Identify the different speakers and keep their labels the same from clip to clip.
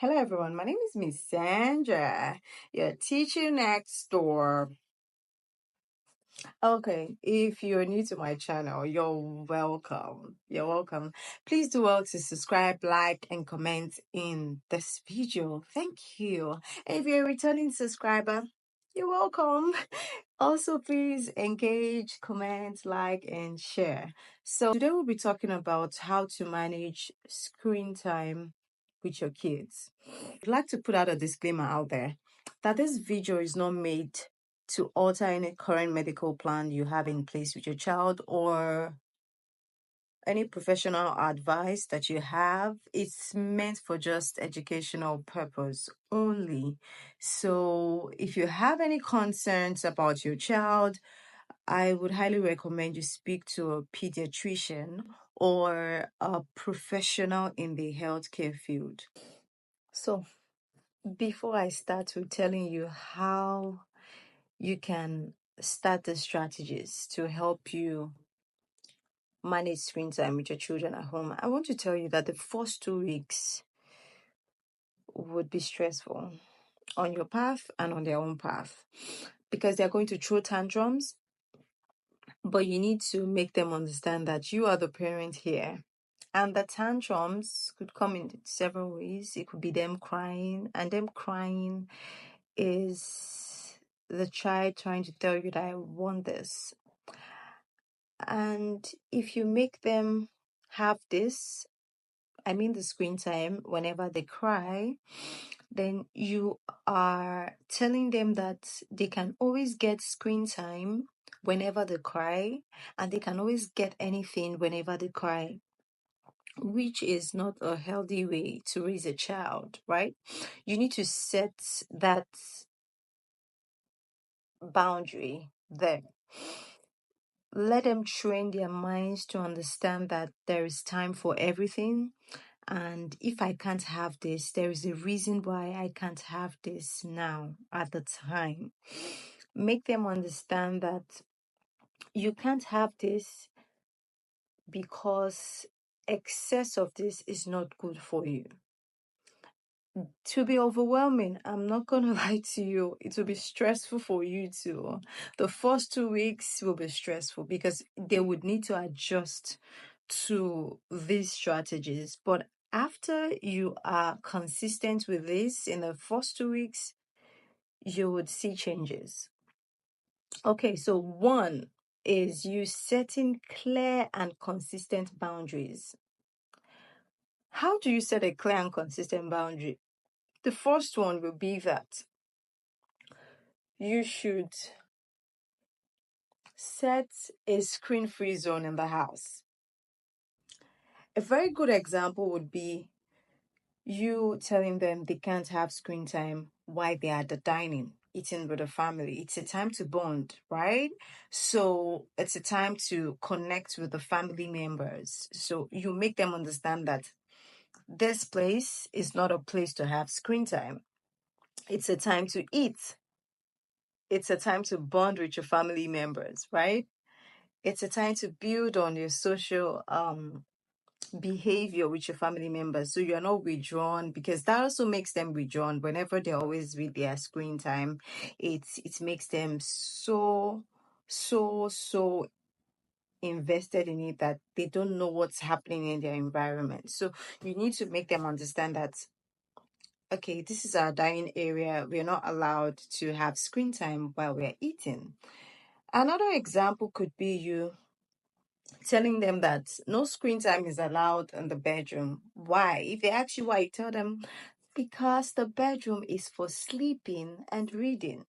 Speaker 1: Hello, everyone. My name is Miss Sandra, your teacher next door. Okay, if you're new to my channel, you're welcome. You're welcome. Please do well to subscribe, like, and comment in this video. Thank you. And if you're a returning subscriber, you're welcome. Also, please engage, comment, like, and share. So, today we'll be talking about how to manage screen time with your kids. I'd like to put out a disclaimer out there that this video is not made to alter any current medical plan you have in place with your child or any professional advice that you have. It's meant for just educational purpose only. So if you have any concerns about your child, I would highly recommend you speak to a pediatrician or a professional in the healthcare field. So before I start with telling you how you can start the strategies to help you manage screen time with your children at home, I want to tell you that the first 2 weeks would be stressful on your path and on their own path because they're going to throw tantrums, but you need to make them understand that you are the parent here. And the tantrums could come in several ways. It could be them crying, and them crying is the child trying to tell you that I want this. And if you make them have this, I mean the screen time, whenever they cry, then you are telling them that they can always get screen time whenever they cry, and they can always get anything whenever they cry, which is not a healthy way to raise a child, right? You need to set that boundary there. Let them train their minds to understand that there is time for everything. And if I can't have this, there is a reason why I can't have this now at the time. Make them understand that you can't have this because excess of this is not good for you. To be overwhelming, I'm not gonna lie to you, it will be stressful for you too. The first 2 weeks will be stressful because they would need to adjust to these strategies. But after you are consistent with this in the first 2 weeks, you would see changes. Okay, so one is you setting clear and consistent boundaries. How do you set a clear and consistent boundary? The first one will be that you should set a screen-free zone in the house. A very good example would be you telling them they can't have screen time while they are at the dining, eating with the family. It's a time to bond, right? So it's a time to connect with the family members. So you make them understand that this place is not a place to have screen time. It's a time to eat. It's a time to bond with your family members, right? It's a time to build on your social behavior with your family members, so you're not withdrawn, because that also makes them withdrawn whenever they're always with their screen time. It makes them so invested in it that they don't know what's happening in their environment. So you need to make them understand that, okay, this is our dining area, we're not allowed to have screen time while we're eating. Another example could be you telling them that no screen time is allowed in the bedroom. Why? If they ask you why, you tell them because the bedroom is for sleeping and reading.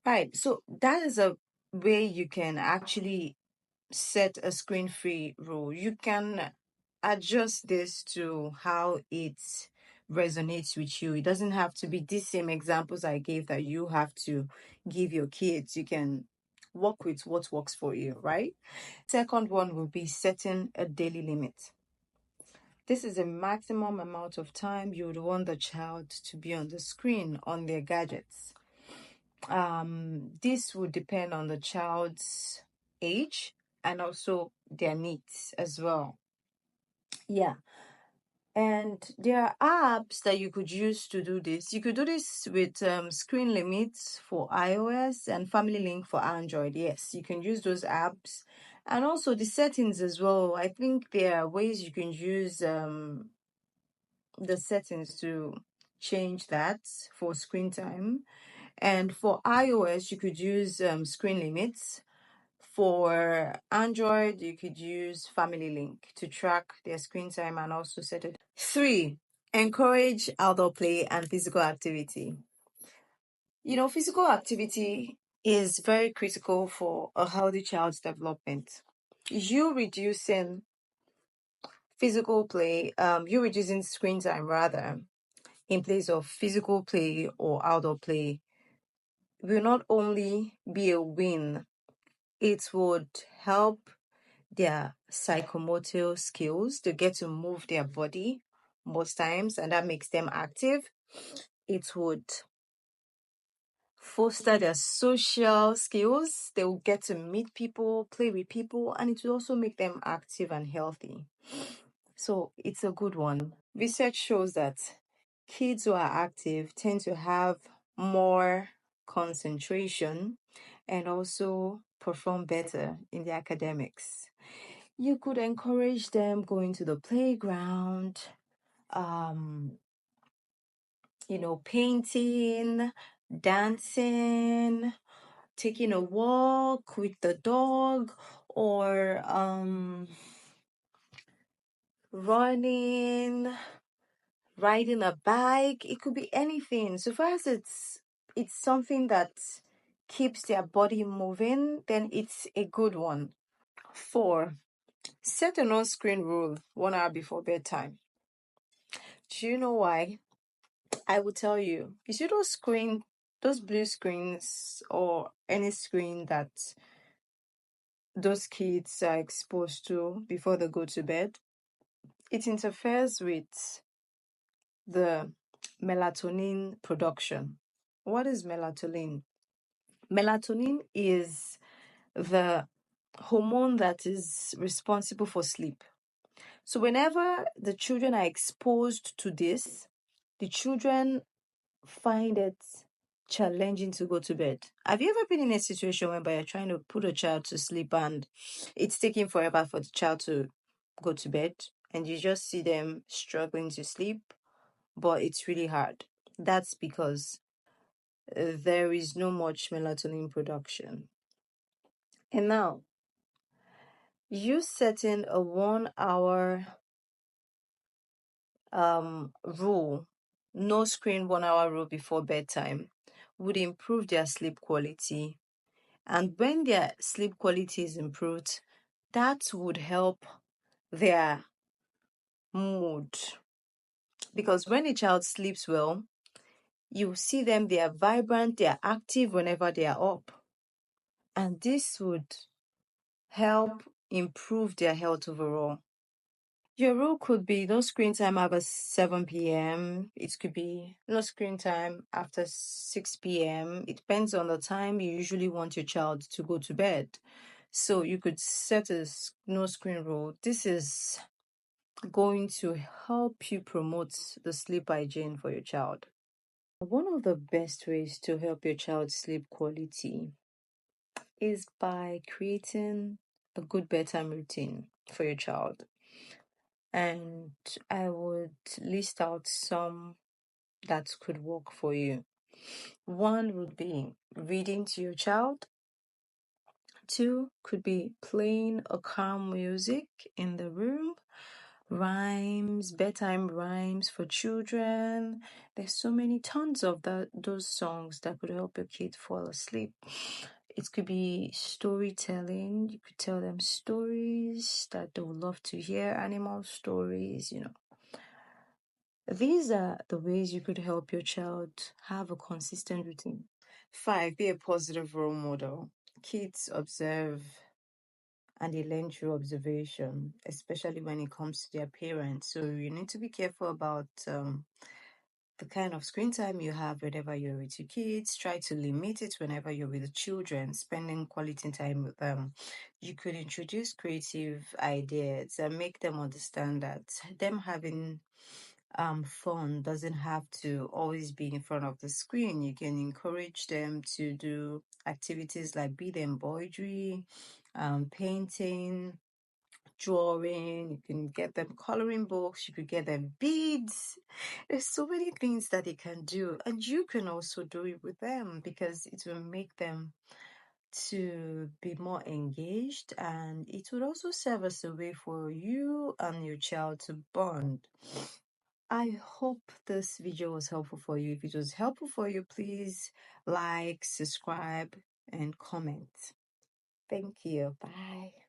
Speaker 1: Right. So that is a way you can actually set a screen-free rule. You can adjust this to how it resonates with you. It doesn't have to be these same examples I gave that you have to give your kids. You can work with what works for you, right? Second one will be setting a daily limit. This is a maximum amount of time you would want the child to be on the screen, on their gadgets. This would depend on the child's age and also their needs as well. Yeah. And there are apps that you could use to do this. You could do this with screen limits for iOS and Family Link for Android. Yes, you can use those apps. And also the settings as well. I think there are ways you can use the settings to change that for screen time. And for iOS, you could use screen limits. For Android, you could use Family Link to track their screen time and also set it. 3, encourage outdoor play and physical activity. Physical activity is very critical for a healthy child's development. You reducing you reducing screen time rather, in place of physical play or outdoor play, will not only be a win, it would help their psychomotor skills to get to move their body most times, and that makes them active. It would foster their social skills. They will get to meet people, play with people, and it will also make them active and healthy. So it's a good one. Research shows that kids who are active tend to have more concentration and also perform better in the academics. You could encourage them going to the playground, um, painting, dancing, taking a walk with the dog, or running, riding a bike. It could be anything. So far as it's something that keeps their body moving, then it's a good one. 4, set a no-screen rule 1 hour before bedtime. Do you know why? I will tell you. You see those blue screens or any screen that those kids are exposed to before they go to bed, it interferes with the melatonin production. What is melatonin? Melatonin is the hormone that is responsible for sleep. So whenever the children are exposed to this, the children find it challenging to go to bed. Have you ever been in a situation whereby you're trying to put a child to sleep and it's taking forever for the child to go to bed and you just see them struggling to sleep, but it's really hard? That's because there is no much melatonin production. And now, you setting a 1 hour rule, no screen 1 hour rule before bedtime, would improve their sleep quality. And when their sleep quality is improved, that would help their mood. Because when a child sleeps well, you see them, they are vibrant, they are active whenever they are up. And this would help improve their health overall. Your rule could be no screen time after 7 p.m. It could be no screen time after 6 p.m. It depends on the time you usually want your child to go to bed. So you could set a no screen rule. This is going to help you promote the sleep hygiene for your child. One of the best ways to help your child's sleep quality is by creating a good bedtime routine for your child. And I would list out some that could work for you. 1 would be reading to your child. 2 could be playing a calm music in the room. Rhymes, bedtime rhymes for children. There's so many tons of those songs that could help your kid fall asleep. It could be storytelling. You could tell them stories that they would love to hear, animal stories. These are the ways you could help your child have a consistent routine. 5, be a positive role model. Kids observe and they learn through observation, especially when it comes to their parents. So you need to be careful about the kind of screen time you have whenever you're with your kids. Try to limit it whenever you're with the children, spending quality time with them. You could introduce creative ideas and make them understand that them having fun doesn't have to always be in front of the screen. You can encourage them to do activities like bead embroidery, painting, drawing. You can get them coloring books. You could get them beads. There's so many things that they can do, and you can also do it with them because it will make them to be more engaged, and it would also serve as a way for you and your child to bond. I hope this video was helpful for you. If it was helpful for you, please like, subscribe, and comment. Thank you. Bye.